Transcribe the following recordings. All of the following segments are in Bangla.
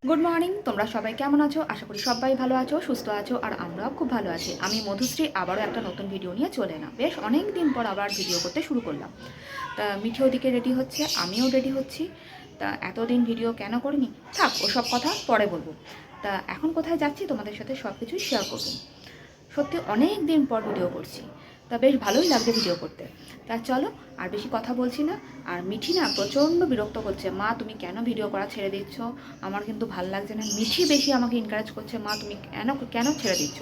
গুড মর্নিং, তোমরা সবাই কেমন আছো? আশা করি সবাই ভালো আছো, সুস্থ আছো, আর আমরাও খুব ভালো আছি। আমি মধুশ্রী আবারও একটা নতুন ভিডিও নিয়ে চলে এলাম। বেশ অনেক দিন পর আবার ভিডিও করতে শুরু করলাম। তা মিঠি ওদিকে রেডি হচ্ছে, আমিও রেডি হচ্ছি। তা এতদিন ভিডিও কেন করিনি, থাক ওসব কথা পরে বলবো। তা এখন কোথায় যাচ্ছি তোমাদের সাথে সব কিছুই শেয়ার করবো। সত্যি অনেক দিন পর ভিডিও করছি, তা বেশ ভালোই লাগছে ভিডিও করতে। তা চলো আর বেশি কথা বলছি না। আর মিঠি না প্রচণ্ড বিরক্ত করছে, মা তুমি কেন ভিডিও করা ছেড়ে দিচ্ছ, আমার কিন্তু ভাল লাগছে না। মিঠি বেশি আমাকে এনকারেজ করছে, মা তুমি কেন কেন ছেড়ে দিচ্ছ।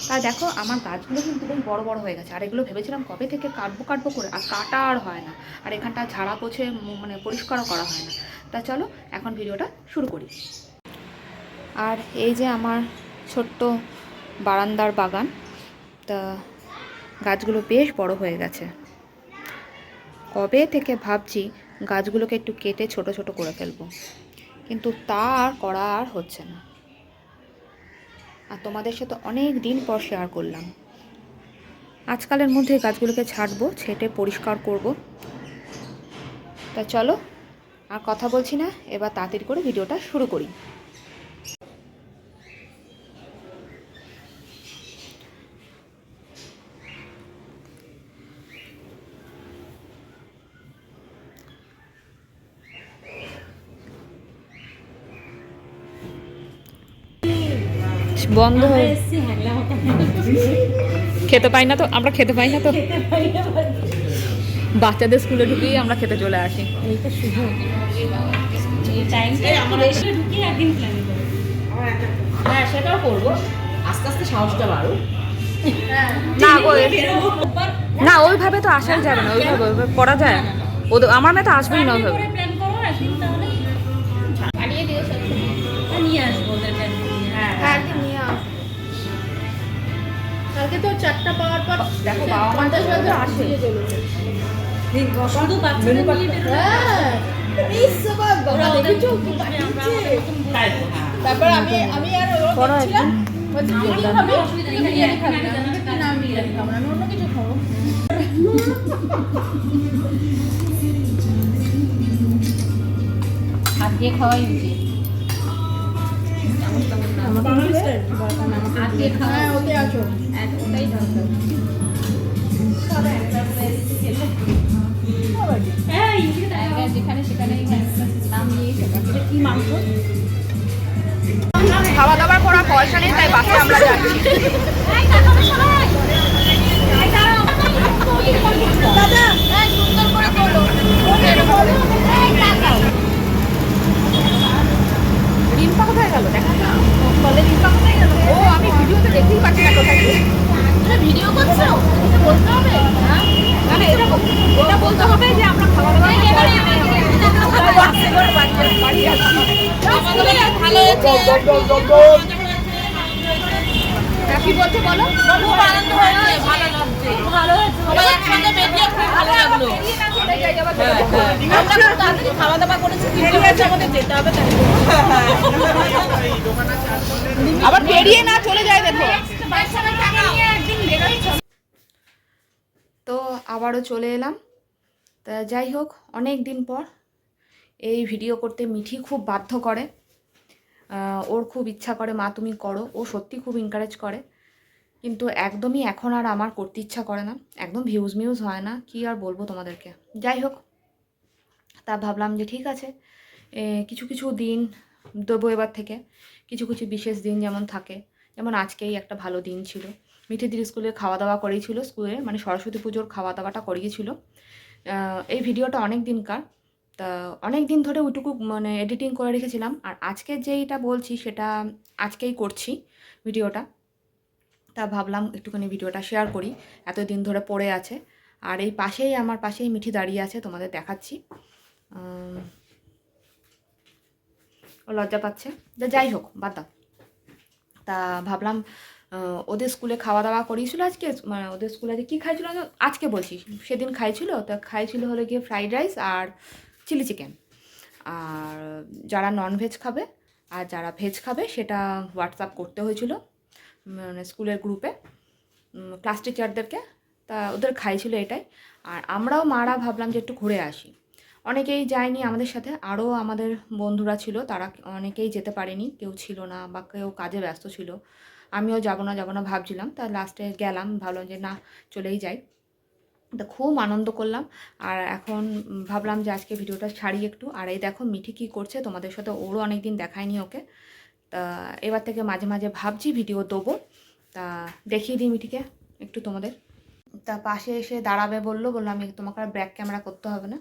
তা দেখো আমার গাছগুলো কিন্তু বেশ বড় বড় হয়ে গেছে, আর এগুলো ভেবেছিলাম কবে থেকে কাটবো কাটবো করে, আর কাটা আর হয় না। আর এখানটা ঝাড়া পোছে মানে পরিষ্কারও করা হয় না। তা চলো এখন ভিডিওটা শুরু করি। আর এই যে আমার ছোট্ট বারান্দার বাগান, তা গাছগুলো বেশ বড় হয়ে গেছে। কবে থেকে ভাবছি গাছগুলোকে একটু কেটে ছোট ছোট করে ফেলবো, কিন্তু তা আর করা আর হচ্ছে না। আর তোমাদের সাথে অনেক দিন পর শেয়ার করলাম। আজকালের মধ্যে গাছগুলোকে ছাঁটবো, ছেটে পরিষ্কার করব। তা চলো আর কথা বলছি না, এবার তাড়াতাড়ি করে ভিডিওটা শুরু করি। বন্ধ হয়ে খেতে পাই না তো, আমরা খেতে পাই না তো, বাচ্চাদের স্কুলে ঢুকিয়ে আমরা খেতে চলে আসি। হ্যাঁ সেটাও করবো, আস্তে আস্তে সাহসটা বাড়ো। না ওইভাবে তো আসাই যাবে না, ওইভাবে করা যায় না। ওদের আমার মেয়ে তো আসবেই না ওইভাবে। কালকে তো 4টা পাওয়ার পর দেখো বাবা মা তো আসে, শুধু বাচ্চাদের নিয়ে তারপর আমি আর ছিলাম বিরিয়ানি খাবি না, আমি বিরিয়ানি খাবো না, আমি অন্য কিছু খাবো। হাত দিয়ে খাওয়াই উচিত। ওতে আছো ওটাই দরকার। যেখানে সেখানে নাম নিয়ে কি মাংস খাওয়া দাওয়ার করা পয়সা নেই, তাই বাসে আমরা যাচ্ছি। রিম্পা কোথায় গেল? দেখা না বলে রিম্পা কোথায় গেল? ও আমি ভিডিওতে দেখতেই পাচ্ছি না কোথায় গেল। ভিডিও করছো বলতে হবে, মানে এটা বলতে হবে যে আমরা খাওয়া দাওয়া বাড়ি যাচ্ছি। ভালো হয়েছে। কি বলছো বলো? খুব আনন্দ হয়েছে, ভালো লাগছে, ভালো হয়েছে, সবাই একসাথে বেরিয়ে খুব ভালো লাগলো। আমরা খুব তাড়াতাড়ি খাওয়া দাওয়া করেছি, আমাদের যেতে হবে, আবার বেরিয়ে না চলে যায় দেখো। তো আবারও চলে এলাম। তা যাই হোক, অনেক দিন পর এই ভিডিও করতে মিঠি খুব বাধ্য করে, ওর খুব ইচ্ছা করে মা তুমি করো, ও সত্যি খুব এনকারেজ করে, কিন্তু একদমই এখন আর আমার করতে ইচ্ছা করে না, একদম ভিউজ হয় না, কি আর বলবো তোমাদেরকে। যাই হোক, তা ভাবলাম যে ঠিক আছে, কিছু কিছু দিন দেবো এবার থেকে, কিছু কিছু বিশেষ দিন যেমন থাকে, যেমন আজকেই একটা ভালো দিন ছিল। মিঠিদির স্কুলে খাওয়া দাওয়া করেছিল, স্কুলে মানে সরস্বতী পুজোর খাওয়া দাওয়াটা করিয়েছিল। এই ভিডিওটা অনেক দিনকার, তা অনেক দিন ধরে ওইটুকু মানে এডিটিং করে রেখেছিলাম, আর আজকে যেইটা বলছি সেটা আজকেই করছি ভিডিওটা। তা ভাবলাম একটুখানি ভিডিওটা শেয়ার করি, এতদিন ধরে পড়ে আছে। আর এই পাশেই আমার পাশেই মিঠি দাঁড়িয়ে আছে, তোমাদের দেখাচ্ছি। ও লজ্জা পাচ্ছে, যাই হোক বাদ দাও। তা ভাবলাম ওদের স্কুলে খাওয়া দাওয়া করিয়েছিল আজকে, মানে ওদের স্কুলে যে কী খাইছিল আজকে বলছি, সেদিন খাইছিল। তা খাইছিল হলো গিয়ে ফ্রাইড রাইস আর চিলি চিকেন। আর যারা ননভেজ খাবে আর যারা ভেজ খাবে সেটা হোয়াটসঅ্যাপ করতে হয়েছিল মানে স্কুলের গ্রুপে ক্লাস টিচারদেরকে। তা ওদের খাইছিল এটাই। আর আমরাও মারা ভাবলাম যে একটু ঘুরে আসি। অনেকেই যায়নি আমাদের সাথে, আরও আমাদের বন্ধুরা ছিল, তারা অনেকেই যেতে পারেনি, কেউ ছিল না বা কেউ কাজে ব্যস্ত ছিল। আমিও যাবো না ভাবছিলাম, তা লাস্টে গেলাম, ভাবলাম যে না চলেই যাই। তো খুব আনন্দ করলাম। আর এখন ভাবলাম যে আজকে ভিডিওটা ছাড়ি একটু। আর এই দেখো মিঠি কী করছে, তোমাদের সাথে ওরও অনেক দিন দেখায়নি ওকে। তা এবার থেকে মাঝে মাঝে ভাবছি ভিডিও দেবো। তা দেখিয়ে দিই মিঠিকে একটু তোমাদের। তা পাশে এসে দাঁড়াবে বললাম আমি তোমাকে আর ব্যাক ক্যামেরা করতে হবে না।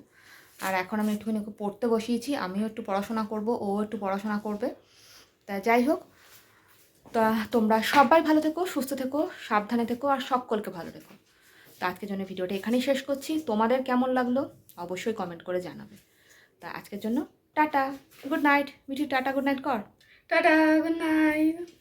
আর এখন আমি একটুখানি ওকে পড়তে বসিয়েছি, আমিও একটু পড়াশোনা করব, ও একটু পড়াশোনা করবে। তা যাই হোক, তা তোমরা সবাই ভালো থেকো, সুস্থ থেকো, সাবধানে থেকো, আর সকলকে ভালো থেকো। তা আজকের জন্য ভিডিওটা এখানেই শেষ করছি। তোমাদের কেমন লাগলো অবশ্যই কমেন্ট করে জানাবে। তা আজকের জন্য tata, good night. Mithi tata good night কর। Tata, good night.